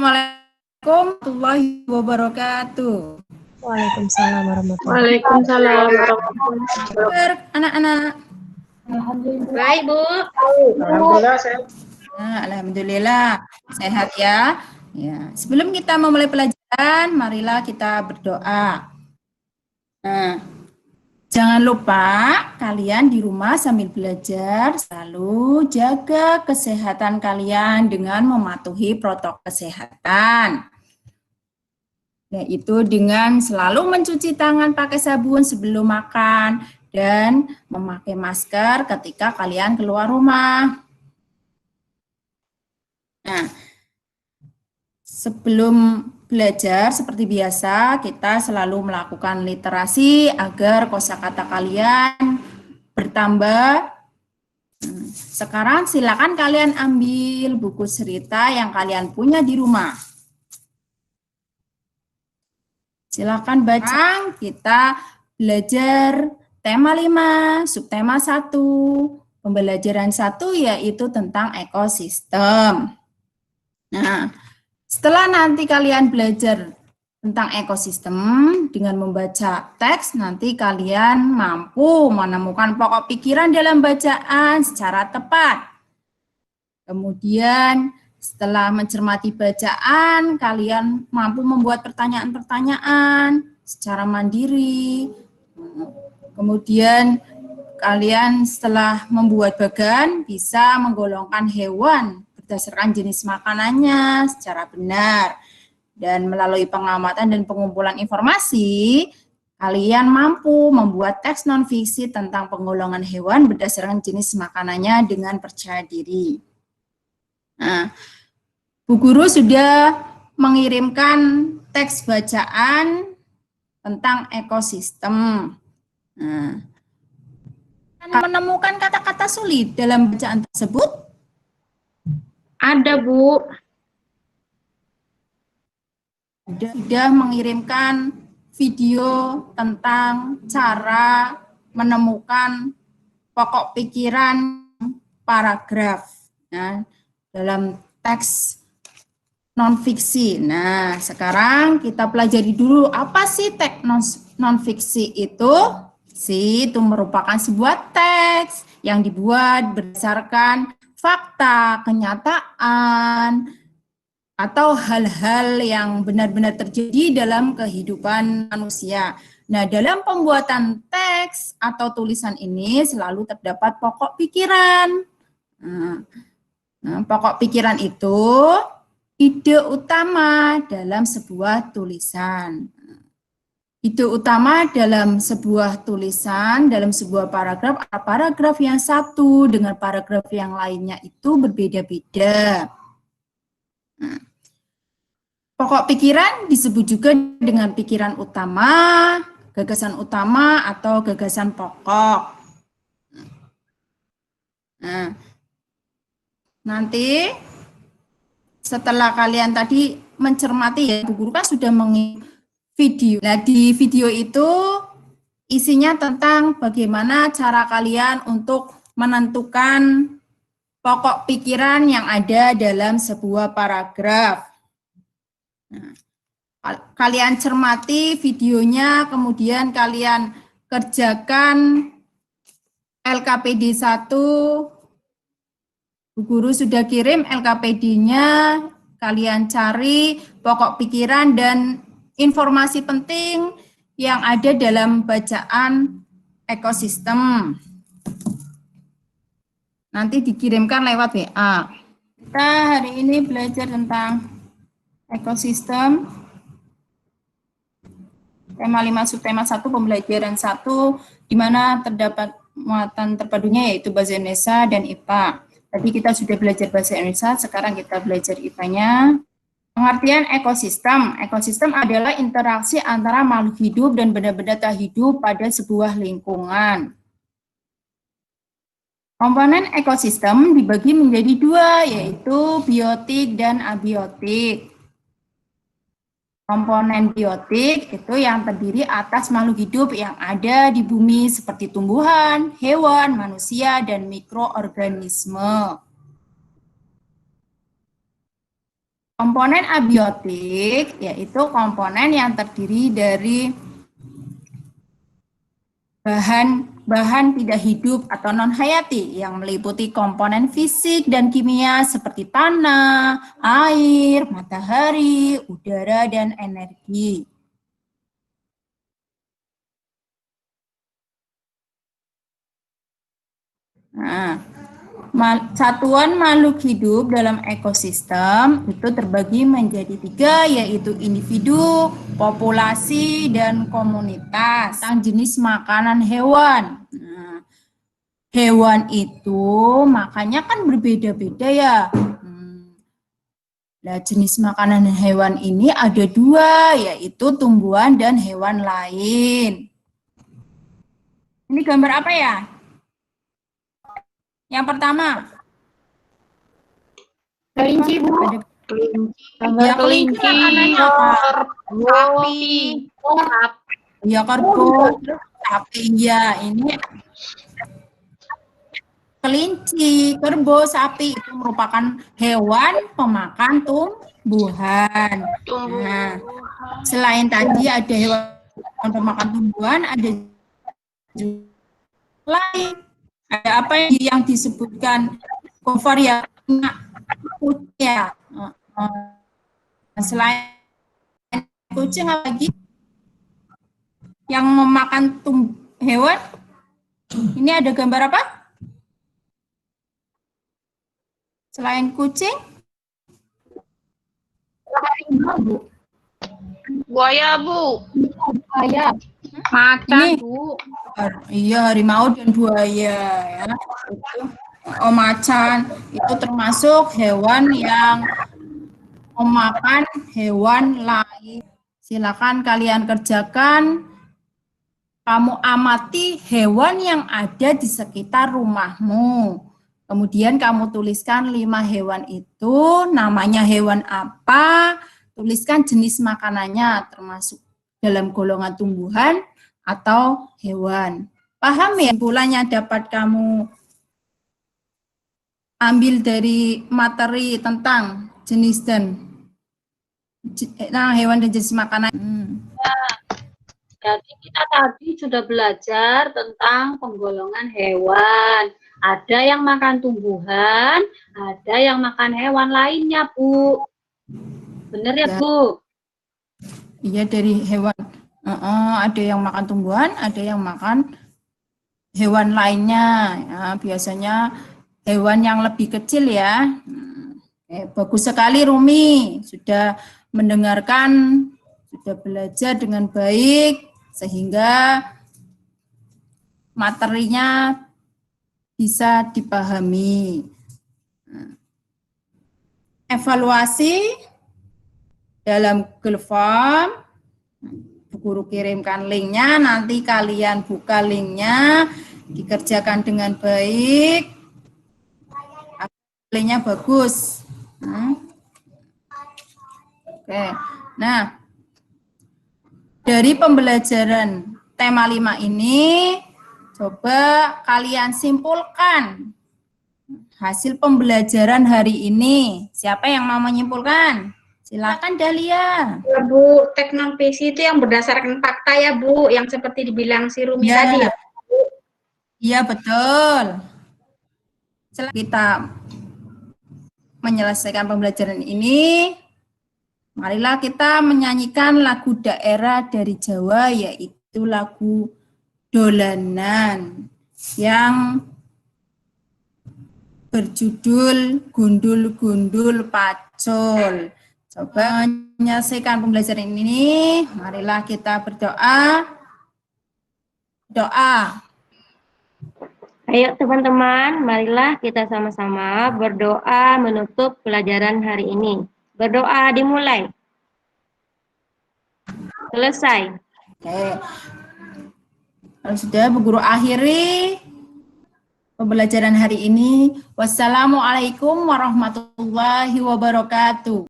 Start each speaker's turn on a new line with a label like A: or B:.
A: Assalamualaikum warahmatullahi wabarakatuh.
B: Waalaikumsalam warahmatullahi
C: Waalaikumsalam warahmatullahi wabarakatuh.
A: Anak-anak.
C: Baik, Bu.
D: Alhamdulillah sehat.
A: Nah, alhamdulillah sehat ya. Ya, sebelum kita memulai pelajaran, marilah kita berdoa. Nah, jangan lupa kalian di rumah sambil belajar selalu jaga kesehatan kalian dengan mematuhi protokol kesehatan. Yaitu dengan selalu mencuci tangan pakai sabun sebelum makan dan memakai masker ketika kalian keluar rumah. Nah, sebelum belajar seperti biasa, kita selalu melakukan literasi agar kosakata kalian bertambah. Sekarang silakan kalian ambil buku cerita yang kalian punya di rumah. Silakan baca. Kita belajar tema 5, subtema 1. Pembelajaran 1 yaitu tentang ekosistem. Nah, setelah nanti kalian belajar tentang ekosistem dengan membaca teks, nanti kalian mampu menemukan pokok pikiran dalam bacaan secara tepat. Kemudian setelah mencermati bacaan, kalian mampu membuat pertanyaan-pertanyaan secara mandiri. Kemudian kalian setelah membuat bagan bisa menggolongkan hewan berdasarkan jenis makanannya secara benar. Dan melalui pengamatan dan pengumpulan informasi, kalian mampu membuat teks non-fiksi tentang penggolongan hewan berdasarkan jenis makanannya dengan percaya diri. Nah, Bu Guru sudah mengirimkan teks bacaan tentang ekosistem. Nah, menemukan kata-kata sulit dalam bacaan tersebut?
C: Ada, Bu.
A: Sudah mengirimkan video tentang cara menemukan pokok pikiran paragraf dalam teks non-fiksi. Nah, sekarang kita pelajari dulu apa sih teks non-fiksi itu. Itu merupakan sebuah teks yang dibuat berdasarkan fakta, kenyataan, atau hal-hal yang benar-benar terjadi dalam kehidupan manusia. Nah, dalam pembuatan teks atau tulisan ini selalu terdapat pokok pikiran. Nah, pokok pikiran itu ide utama dalam sebuah tulisan. Ide utama dalam sebuah tulisan, dalam sebuah paragraf yang satu dengan paragraf yang lainnya itu berbeda-beda. Nah, pokok pikiran disebut juga dengan pikiran utama, gagasan utama, atau gagasan pokok. Nah, nanti setelah kalian tadi mencermati ya, Bu Guru kan sudah mengirim video. Nah, di video itu isinya tentang bagaimana cara kalian untuk menentukan pokok pikiran yang ada dalam sebuah paragraf. Nah, kalian cermati videonya, kemudian kalian kerjakan LKPD 1. Bu Guru sudah kirim LKPD-nya, kalian cari pokok pikiran dan informasi penting yang ada dalam bacaan ekosistem. Nanti dikirimkan lewat WA. Kita hari ini belajar tentang ekosistem. Tema 5 subtema 1 pembelajaran 1 di mana terdapat muatan terpadunya yaitu bahasa Indonesia dan IPA. Tadi kita sudah belajar bahasa Indonesia, sekarang kita belajar IPA-nya. Pengertian ekosistem. Ekosistem adalah interaksi antara makhluk hidup dan benda-benda tak hidup pada sebuah lingkungan. Komponen ekosistem dibagi menjadi dua, yaitu biotik dan abiotik. Komponen biotik itu yang terdiri atas makhluk hidup yang ada di bumi seperti tumbuhan, hewan, manusia, dan mikroorganisme. Komponen abiotik yaitu komponen yang terdiri dari bahan tidak hidup atau non-hayati yang meliputi komponen fisik dan kimia seperti tanah, air, matahari, udara, dan energi. Nah, satuan makhluk hidup dalam ekosistem itu terbagi menjadi 3, yaitu individu, populasi, dan komunitas. Tentang jenis makanan hewan. Nah, hewan itu makannya kan berbeda-beda ya. Nah, jenis makanan hewan ini ada 2, yaitu tumbuhan dan hewan lain. Ini gambar apa ya? Yang pertama.
C: Kelinci, Bu.
A: Ya, kelinci makanannya apa?
C: Sapi.
A: Ya, kerbau. Sapi, ya. Ini kelinci, kerbau, sapi itu merupakan hewan pemakan tumbuhan. Nah, selain tadi ada hewan pemakan tumbuhan, ada juga lain. Ada apa yang disebutkan Gofar ya? Ya. Selain kucing apa lagi yang memakan hewan? Ini ada gambar apa? Selain kucing?
C: Buaya, Bu.
A: Buaya.
C: Macan, Bu.
A: Iya, harimau dan buaya ya. Oh, macan itu termasuk hewan yang memakan hewan lain. Silakan kalian kerjakan. Kamu amati hewan yang ada di sekitar rumahmu. Kemudian kamu tuliskan 5 hewan itu, namanya hewan apa, tuliskan jenis makanannya, termasuk dalam golongan tumbuhan atau hewan. Paham ya? Kesimpulannya dapat kamu ambil dari materi tentang jenis dan hewan dan jenis makanan.
C: Jadi kita tadi sudah belajar tentang penggolongan hewan. Ada yang makan tumbuhan, ada yang makan hewan lainnya, Bu. Benar ya, Bu?
A: Iya, dari hewan. Ada yang makan tumbuhan, ada yang makan hewan lainnya. Ya, biasanya hewan yang lebih kecil ya. Bagus sekali Rumi, sudah mendengarkan, sudah belajar dengan baik, sehingga materinya bisa dipahami. Evaluasi dalam Google Form, Bu Guru kirimkan linknya, nanti kalian buka linknya, dikerjakan dengan baik, linknya bagus. Oke, nah dari pembelajaran tema 5 ini, coba kalian simpulkan hasil pembelajaran hari ini. Siapa yang mau menyimpulkan? Silakan Dahlia.
C: Ya, Bu, teknologi itu yang berdasarkan fakta ya, Bu, yang seperti dibilang si Rumi
A: Ya.
C: tadi ya.
A: Iya, betul. Setelah kita menyelesaikan pembelajaran ini, marilah kita menyanyikan lagu daerah dari Jawa, yaitu lagu Dolanan yang berjudul Gundul-Gundul Pacul. Coba menyelesaikan pembelajaran ini, marilah kita berdoa. Doa.
B: Ayo teman-teman, marilah kita sama-sama berdoa menutup pelajaran hari ini. Berdoa dimulai. Selesai.
A: Oke. Kalau sudah, Bu Guru akhiri pembelajaran hari ini. Wassalamualaikum warahmatullahi wabarakatuh.